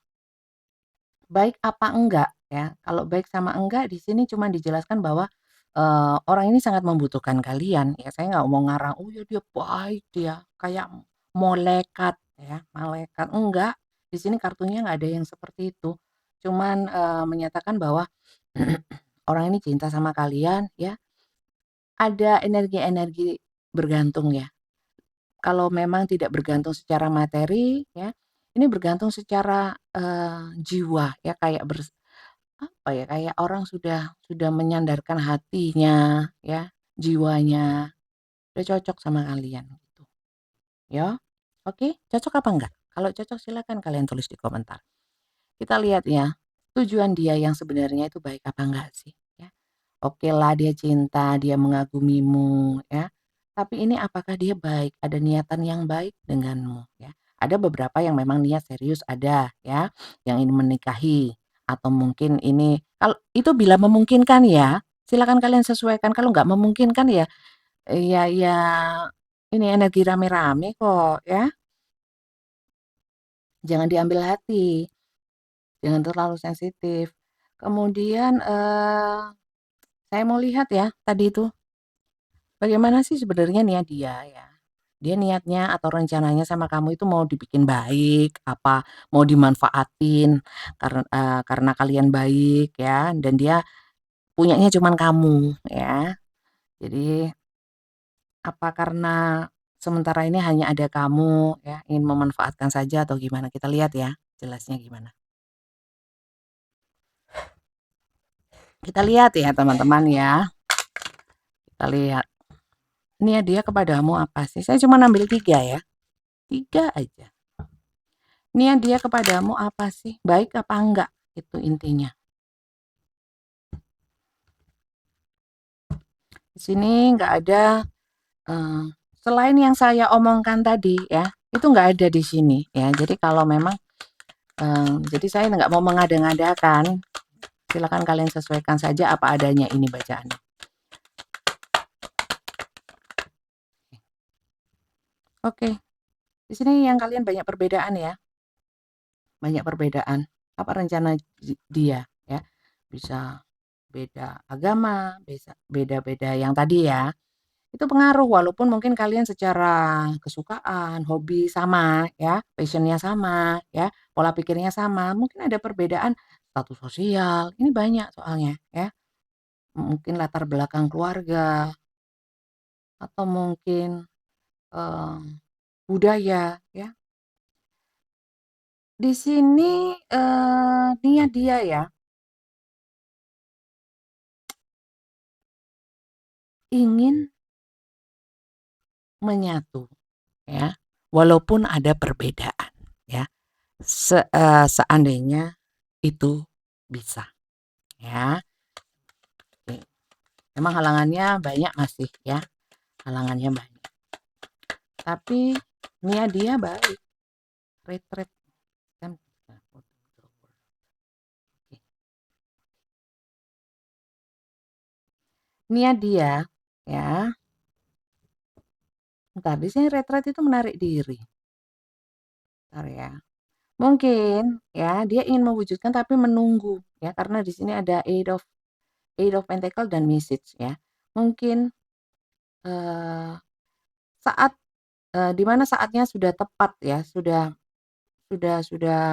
Baik apa enggak ya, kalau baik sama enggak di sini cuma dijelaskan bahwa, orang ini sangat membutuhkan kalian ya, saya nggak mau ngarang, "Oh ya dia baik, dia kayak malaikat ya, malaikat." Enggak, di sini kartunya nggak ada yang seperti itu. cuman, menyatakan bahwa orang ini cinta sama kalian ya, ada energi-energi bergantung ya. Kalau memang tidak bergantung secara materi ya, ini bergantung secara, jiwa ya, kayak apa ya, kayak orang sudah menyandarkan hatinya ya, jiwanya, udah cocok sama kalian gitu, ya. Oke, cocok apa enggak? Kalau cocok silakan kalian tulis di komentar. Kita lihat ya, tujuan dia yang sebenarnya itu baik apa enggak sih, ya. Okelah dia cinta, dia mengagumimu ya, tapi ini apakah dia baik, ada niatan yang baik denganmu ya. Ada beberapa yang memang niat serius ada ya, yang ingin menikahi atau mungkin ini kalau itu bila memungkinkan ya, silakan kalian sesuaikan, kalau nggak memungkinkan ya, ya ini energi rame-rame kok ya, jangan diambil hati, jangan terlalu sensitif. Kemudian, saya mau lihat ya tadi itu, bagaimana sih sebenarnya niat dia ya? Dia niatnya atau rencananya sama kamu itu mau dibikin baik, apa mau dimanfaatin karena kalian baik ya, dan dia punyanya cuman kamu ya. Jadi apa karena sementara ini hanya ada kamu ya, ingin memanfaatkan saja atau gimana? Kita lihat ya jelasnya gimana. Kita lihat ya teman-teman ya, kita lihat. Niat dia kepadamu apa sih? Saya cuma ambil 3 ya, 3 aja. Niat dia kepadamu apa sih? Baik apa enggak? Itu intinya. Di sini nggak ada, eee, selain yang saya omongkan tadi ya, itu nggak ada di sini ya. Jadi kalau memang, jadi saya nggak mau mengada-ngadakan, silakan kalian sesuaikan saja apa adanya ini bacaannya. Oke, di sini yang kalian banyak perbedaan ya, banyak perbedaan. Apa rencana dia ya, bisa beda agama, beda-beda yang tadi ya. Itu pengaruh walaupun mungkin kalian secara kesukaan, hobi sama ya, passion-nya sama ya, pola pikirnya sama, mungkin ada perbedaan status sosial, ini banyak soalnya ya, mungkin latar belakang keluarga atau mungkin, eee, budaya ya. Di sini, niat dia ya, ingin menyatu ya, walaupun ada perbedaan ya, seandainya itu bisa ya. Oke, memang halangannya banyak masih ya, halangannya banyak. Tapi niat dia baik, retret kan. Niat dia ya, entar di sini retret itu menarik diri. Entar ya. Mungkin ya dia ingin mewujudkan tapi menunggu ya karena di sini ada Eight of Pentacle dan Message ya. Mungkin, eee, saat, di mana saatnya sudah tepat ya, sudah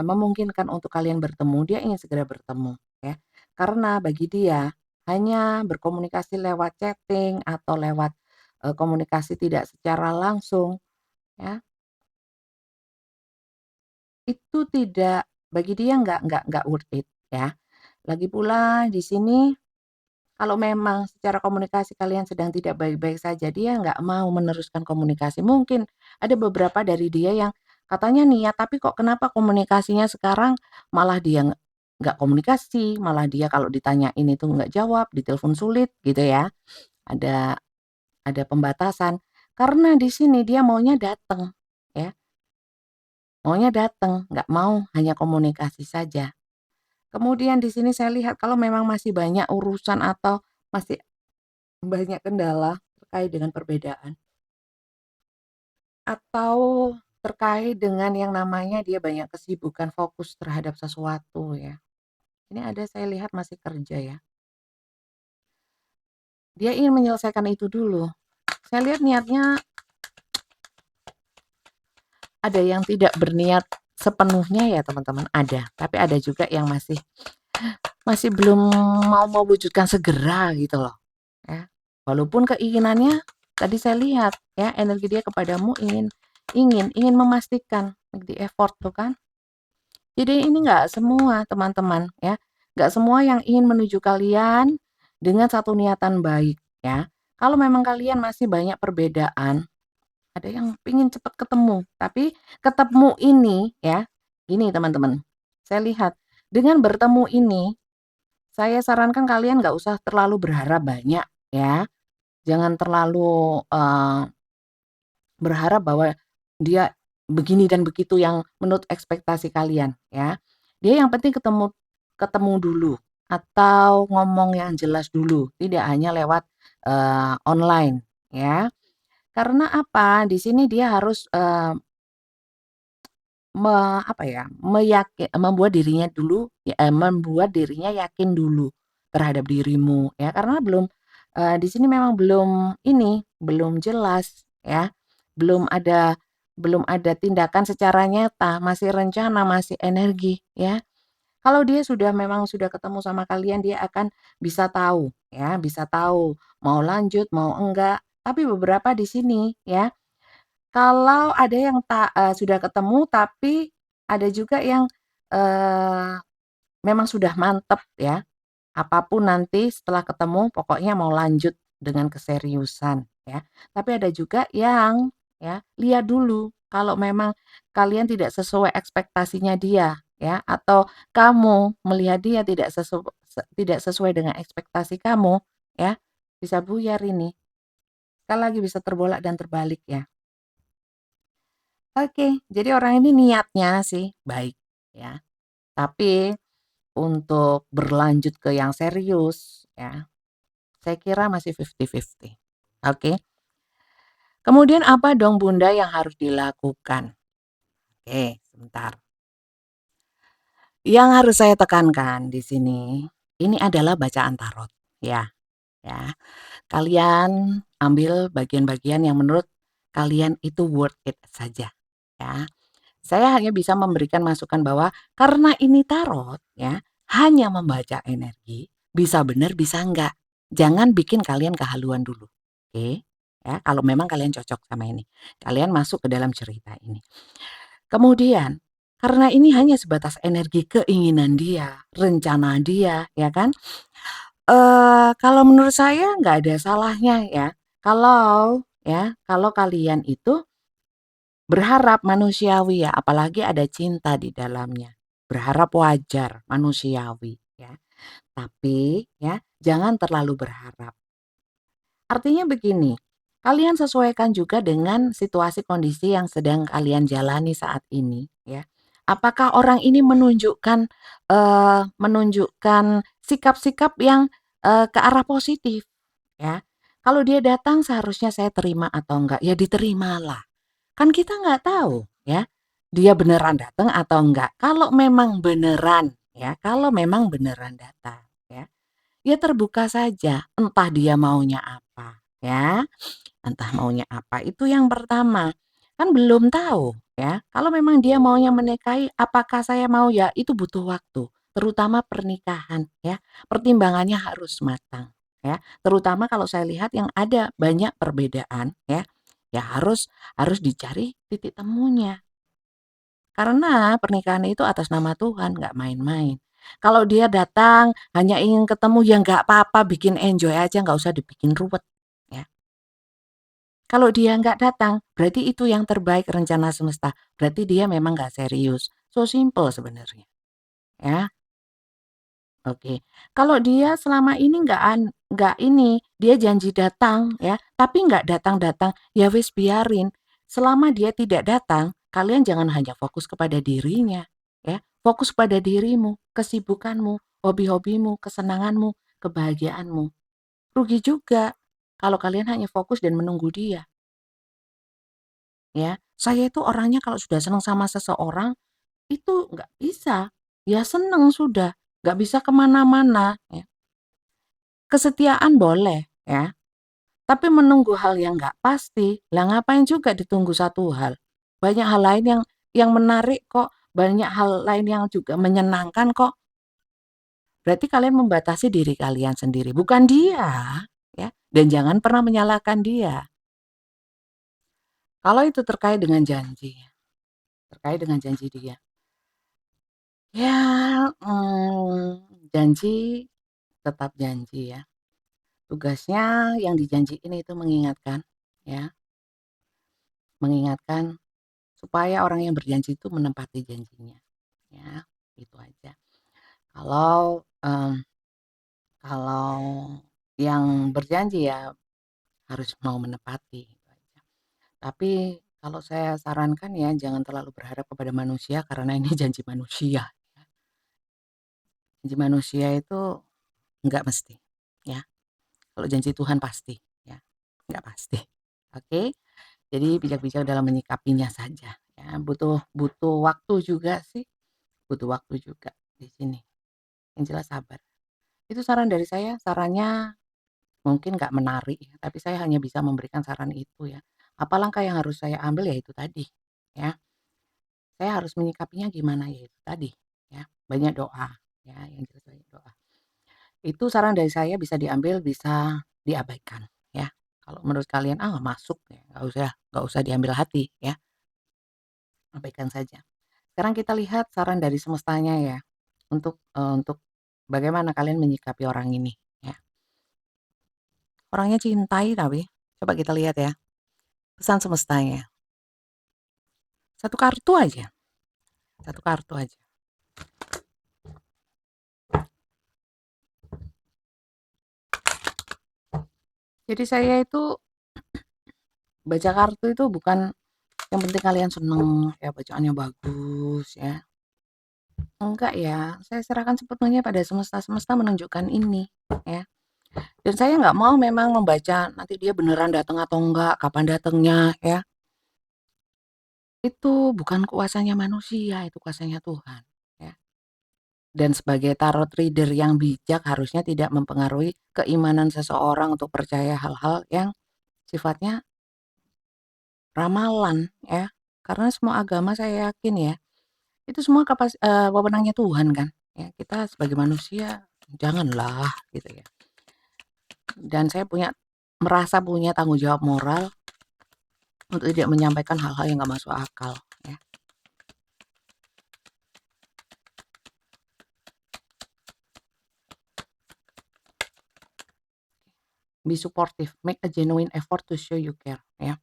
memungkinkan untuk kalian bertemu, dia ingin segera bertemu ya. Karena bagi dia, hanya berkomunikasi lewat chatting atau lewat, komunikasi tidak secara langsung ya, itu tidak bagi dia nggak worth it ya. Lagi pula di sini kalau memang secara komunikasi kalian sedang tidak baik-baik saja, dia nggak mau meneruskan komunikasi. Mungkin ada beberapa dari dia yang katanya niat, tapi kok kenapa komunikasinya sekarang malah dia nggak komunikasi, malah dia kalau ditanyain itu nggak jawab, ditelepon sulit gitu ya. Ada ada pembatasan. Karena di sini dia maunya datang, ya, maunya datang, nggak mau hanya komunikasi saja. Kemudian di sini saya lihat kalau memang masih banyak urusan atau masih banyak kendala terkait dengan perbedaan atau terkait dengan yang namanya dia banyak kesibukan fokus terhadap sesuatu ya. Ini ada saya lihat masih kerja ya. Dia ingin menyelesaikan itu dulu. Saya lihat niatnya ada yang tidak berniat sepenuhnya ya teman-teman ada, tapi ada juga yang masih masih belum mau mewujudkan segera gitu loh, ya. Walaupun keinginannya tadi saya lihat ya, energi dia kepadamu ingin ingin memastikan, di effort tuh kan. Jadi ini nggak semua teman-teman ya, nggak semua yang ingin menuju kalian dengan satu niatan baik ya. Kalau memang kalian masih banyak perbedaan, ada yang ingin cepat ketemu, tapi ketemu ini ya, gini teman-teman, saya lihat dengan bertemu ini, saya sarankan kalian nggak usah terlalu berharap banyak ya. Jangan terlalu, berharap bahwa dia begini dan begitu yang menurut ekspektasi kalian ya. Dia yang penting ketemu ketemu dulu atau ngomong yang jelas dulu, tidak hanya lewat, online ya. Karena apa, di sini dia harus, apa ya, membuat dirinya dulu membuat dirinya yakin dulu terhadap dirimu ya, karena belum, di sini memang belum ini, belum jelas ya, belum ada tindakan secara nyata, masih rencana, masih energi ya. Kalau dia sudah memang sudah ketemu sama kalian, dia akan bisa tahu ya, bisa tahu mau lanjut, mau enggak. Tapi beberapa di sini ya, kalau ada yang sudah ketemu tapi ada juga yang, eee, memang sudah mantep ya, apapun nanti setelah ketemu pokoknya mau lanjut dengan keseriusan ya. Tapi ada juga yang ya, lihat dulu kalau memang kalian tidak sesuai ekspektasinya dia ya, atau kamu melihat dia tidak sesuai dengan ekspektasi kamu ya, bisa buyar ini. Sekali lagi bisa terbolak dan terbalik ya. Oke, jadi orang ini niatnya sih baik ya, tapi untuk berlanjut ke yang serius ya, saya kira masih 50-50. Oke, kemudian apa dong Bunda yang harus dilakukan? Oke, sebentar. Yang harus saya tekankan di sini, ini adalah bacaan tarot ya, ya. Kalian ambil bagian-bagian yang menurut kalian itu worth it saja ya. Saya hanya bisa memberikan masukan bahwa karena ini tarot ya, hanya membaca energi, bisa benar bisa enggak. Jangan bikin kalian kehaluan dulu. Oke? Ya, kalau memang kalian cocok sama ini. Kalian masuk ke dalam cerita ini. Kemudian, karena ini hanya sebatas energi keinginan dia, rencana dia, ya kan? Kalau menurut saya nggak ada salahnya ya, kalau kalian itu berharap manusiawi ya, apalagi ada cinta di dalamnya. Berharap wajar, manusiawi ya. Tapi ya, jangan terlalu berharap. Artinya begini, kalian sesuaikan juga dengan situasi kondisi yang sedang kalian jalani saat ini ya. Apakah orang ini menunjukkan sikap-sikap yang, ke arah positif ya. Kalau dia datang seharusnya saya terima atau enggak, ya diterimalah. Kan kita nggak tahu ya, dia beneran datang atau enggak. Kalau memang beneran datang ya, ya terbuka saja, entah dia maunya apa ya, entah maunya apa, itu yang pertama. Kan belum tahu ya, kalau memang dia maunya menikahi, apakah saya mau, ya itu butuh waktu, terutama pernikahan ya, pertimbangannya harus matang ya, terutama kalau saya lihat yang ada banyak perbedaan ya, ya harus dicari titik temunya. Karena pernikahan itu atas nama Tuhan, nggak main-main. Kalau dia datang hanya ingin ketemu, ya nggak apa-apa, bikin enjoy aja, nggak usah dibikin ruwet, ya. Kalau dia nggak datang, berarti itu yang terbaik rencana semesta. Berarti dia memang nggak serius. So simple sebenarnya, ya. Oke. Kalau dia selama ini nggak ini, dia janji datang ya, tapi nggak datang-datang, ya wis biarin. Selama dia tidak datang, kalian jangan hanya fokus kepada dirinya, ya. Fokus pada dirimu, kesibukanmu, hobi-hobimu, kesenanganmu, kebahagiaanmu. Rugi juga kalau kalian hanya fokus dan menunggu dia, ya. Saya itu orangnya kalau sudah senang sama seseorang, itu nggak bisa, ya seneng sudah, nggak bisa kemana-mana, ya. Kesetiaan boleh ya, tapi menunggu hal yang nggak pasti, lah ngapain juga ditunggu satu hal. Banyak hal lain yang menarik kok, banyak hal lain yang juga menyenangkan kok. Berarti kalian membatasi diri kalian sendiri, bukan dia, ya. Dan jangan pernah menyalahkan dia. Kalau itu terkait dengan janji dia, ya, janji tetap janji ya. Tugasnya yang dijanjiin itu mengingatkan, ya, mengingatkan supaya orang yang berjanji itu menepati janjinya, ya, itu aja. Kalau, kalau yang berjanji ya harus mau menepati, gitu aja. Tapi kalau saya sarankan ya jangan terlalu berharap kepada manusia karena ini janji manusia. Janji manusia itu nggak mesti, ya. Kalau janji Tuhan pasti, ya, nggak pasti. Oke? Jadi bijak-bijak dalam menyikapinya saja, ya. Butuh butuh waktu juga sih, butuh waktu juga di sini. Yang jelas sabar. Itu saran dari saya, sarannya mungkin nggak menarik ya, tapi saya hanya bisa memberikan saran itu ya. Apa langkah yang harus saya ambil ya itu tadi, ya. Saya harus menyikapinya gimana ya itu tadi, ya. Banyak doa, ya, yang jelas banyak doa. Itu saran dari saya bisa diambil, bisa diabaikan, ya. Kalau menurut kalian, "Ah, nggak masuk," ya nggak usah diambil hati, ya, abaikan saja. Sekarang kita lihat saran dari semestanya ya, untuk bagaimana kalian menyikapi orang ini, ya. Orangnya cintai tapi, coba kita lihat ya, pesan semestanya. Satu kartu aja, satu kartu aja. Jadi saya itu baca kartu itu bukan yang penting kalian seneng, ya bacaannya bagus ya. Enggak ya, saya serahkan sepenuhnya pada semesta, semesta menunjukkan ini ya. Dan saya nggak mau memang membaca nanti dia beneran datang atau enggak, kapan datangnya ya. Itu bukan kuasanya manusia, itu kuasanya Tuhan ya. Dan sebagai tarot reader yang bijak harusnya tidak mempengaruhi keimanan seseorang untuk percaya hal-hal yang sifatnya ramalan ya. Karena semua agama saya yakin ya, itu semua wewenangnya Tuhan kan, ya kita sebagai manusia janganlah gitu ya. Dan saya merasa punya tanggung jawab moral untuk tidak menyampaikan hal-hal yang nggak masuk akal ya. Be supportive, make a genuine effort to show you care ya.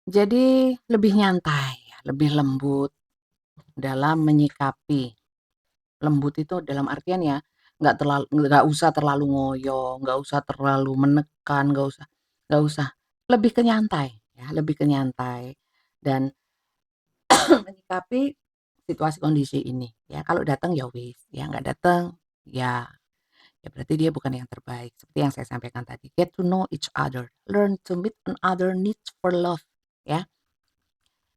Jadi lebih nyantai ya, lebih lembut dalam menyikapi. Lembut itu dalam artian ya, nggak usah terlalu ngoyo, nggak usah terlalu menekan, nggak usah, lebih ke nyantai ya, lebih ke nyantai dan menyikapi situasi kondisi ini ya. Kalau datang ya wis, ya nggak datang ya ya berarti dia bukan yang terbaik. Seperti yang saya sampaikan tadi, get to know each other, learn to meet another needs for love ya.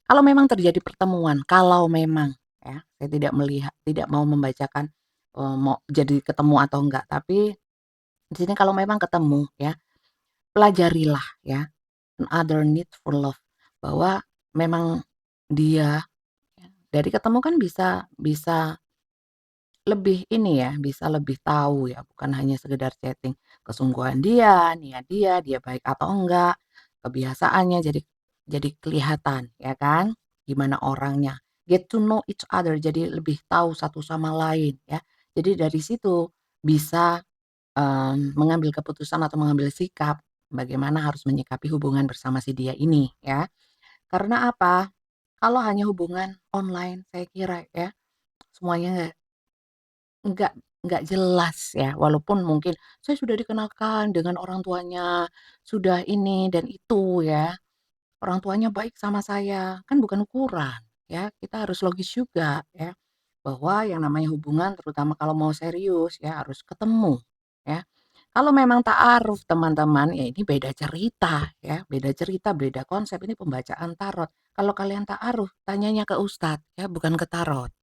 Kalau memang terjadi pertemuan, kalau memang ya, saya tidak mau membacakan, mau jadi ketemu atau enggak, tapi di sini kalau memang ketemu ya, pelajarilah ya, another need for love, bahwa memang dia ya, dari ketemu kan bisa bisa lebih ini ya, bisa lebih tahu ya, bukan hanya sekedar chatting, kesungguhan dia, niat dia baik atau enggak, kebiasaannya jadi kelihatan ya kan, gimana orangnya. Get to know each other, jadi lebih tahu satu sama lain ya. Jadi dari situ bisa, mengambil keputusan atau mengambil sikap bagaimana harus menyikapi hubungan bersama si dia ini ya. Karena apa, kalau hanya hubungan online saya kira ya, semuanya Nggak nggak jelas ya, walaupun mungkin saya sudah dikenalkan dengan orang tuanya, sudah ini dan itu ya, orang tuanya baik sama saya, kan bukan ukuran ya, kita harus logis juga ya, bahwa yang namanya hubungan terutama kalau mau serius ya harus ketemu ya. Kalau memang ta'aruf teman-teman, ya ini beda cerita ya, beda cerita, beda konsep, ini pembacaan tarot. Kalau kalian ta'aruf, tanyanya ke ustadz ya, bukan ke tarot,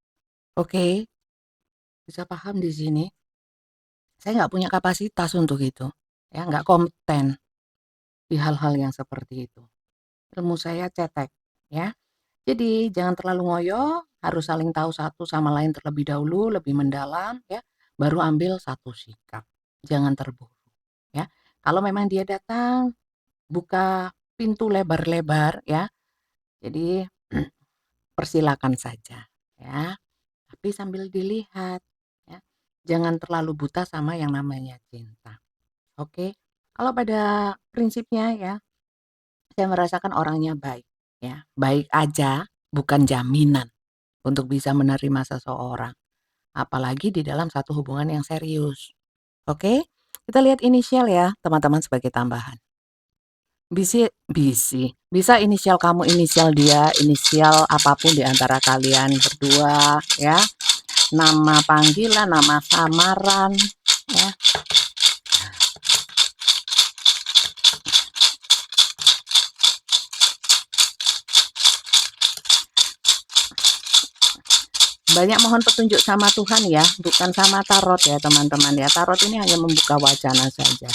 oke? Bisa paham di sini? Saya nggak punya kapasitas untuk itu, ya nggak kompeten di hal-hal yang seperti itu. Ilmu saya cetek, ya. Jadi jangan terlalu ngoyo, harus saling tahu satu sama lain terlebih dahulu, lebih mendalam ya, baru ambil satu sikap. Jangan terburu, ya. Kalau memang dia datang, buka pintu lebar-lebar ya. Jadi persilakan saja ya, tapi sambil dilihat ya. Jangan terlalu buta sama yang namanya cinta. Oke. Kalau pada prinsipnya ya, saya merasakan orangnya baik ya. Baik aja bukan jaminan untuk bisa menerima seseorang, apalagi di dalam satu hubungan yang serius. Oke? Kita lihat inisial ya, teman-teman sebagai tambahan. Bisa inisial kamu, inisial dia, inisial apapun di antara kalian berdua ya. Nama panggilan, nama samaran ya. Banyak mohon petunjuk sama Tuhan ya, bukan sama tarot ya teman-teman ya. Tarot ini hanya membuka wacana saja.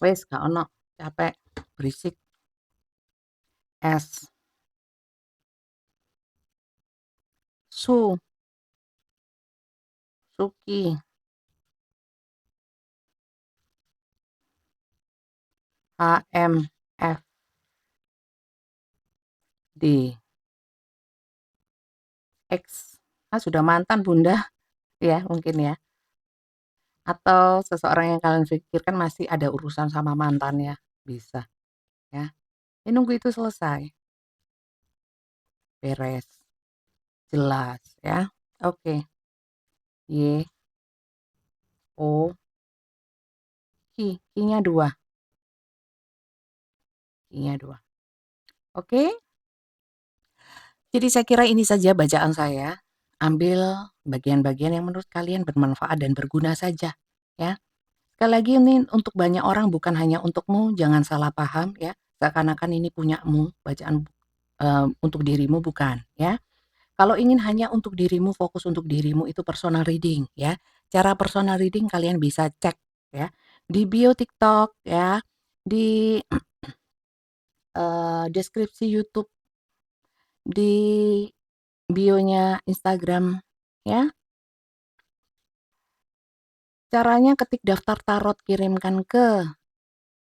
Wes, gak ono, capek, berisik. S. Su. Suki. H. M. F. D. X. Sudah mantan bunda ya mungkin ya. Atau seseorang yang kalian pikirkan masih ada urusan sama mantannya, bisa ya. Ya nunggu itu selesai, beres, jelas ya. Oke. Y, O, Q-nya 2. Q-nya 2. Oke. Jadi saya kira ini saja bacaan saya. Ambil bagian-bagian yang menurut kalian bermanfaat dan berguna saja ya. Sekali lagi ini untuk banyak orang, bukan hanya untukmu, jangan salah paham ya. Seakan-akan ini punyamu, bacaan untuk dirimu, bukan ya. Kalau ingin hanya untuk dirimu, fokus untuk dirimu, itu personal reading ya. Cara personal reading kalian bisa cek ya di bio TikTok ya, di deskripsi YouTube, di bionya Instagram ya. Caranya ketik daftar tarot, kirimkan ke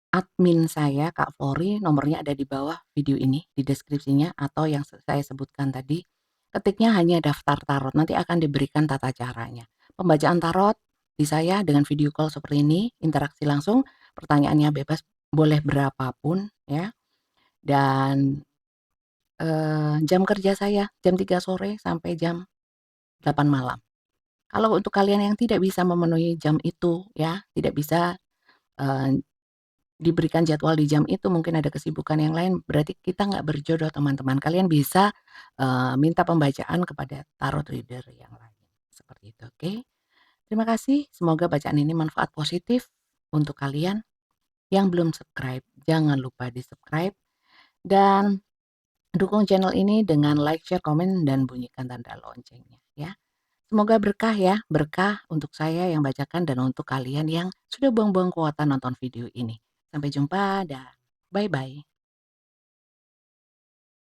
admin saya Kak Flori, nomornya ada di bawah video ini di deskripsinya, atau yang saya sebutkan tadi. Ketiknya hanya daftar tarot, nanti akan diberikan tata caranya. Pembacaan tarot di saya dengan video call seperti ini, interaksi langsung, pertanyaannya bebas, boleh berapapun ya. Dan jam kerja saya jam 3 sore sampai jam 8 malam. Kalau untuk kalian yang tidak bisa memenuhi jam itu ya, tidak bisa diberikan jadwal di jam itu, mungkin ada kesibukan yang lain, berarti kita nggak berjodoh teman-teman. Kalian bisa minta pembacaan kepada tarot reader yang lain. Seperti itu, oke? Terima kasih, semoga bacaan ini manfaat positif untuk kalian. Yang belum subscribe, jangan lupa di-subscribe. Dan dukung channel ini dengan like, share, komen, dan bunyikan tanda loncengnya ya. Semoga berkah ya, berkah untuk saya yang bacakan dan untuk kalian yang sudah buang-buang kuota nonton video ini. Sampai jumpa dan bye-bye.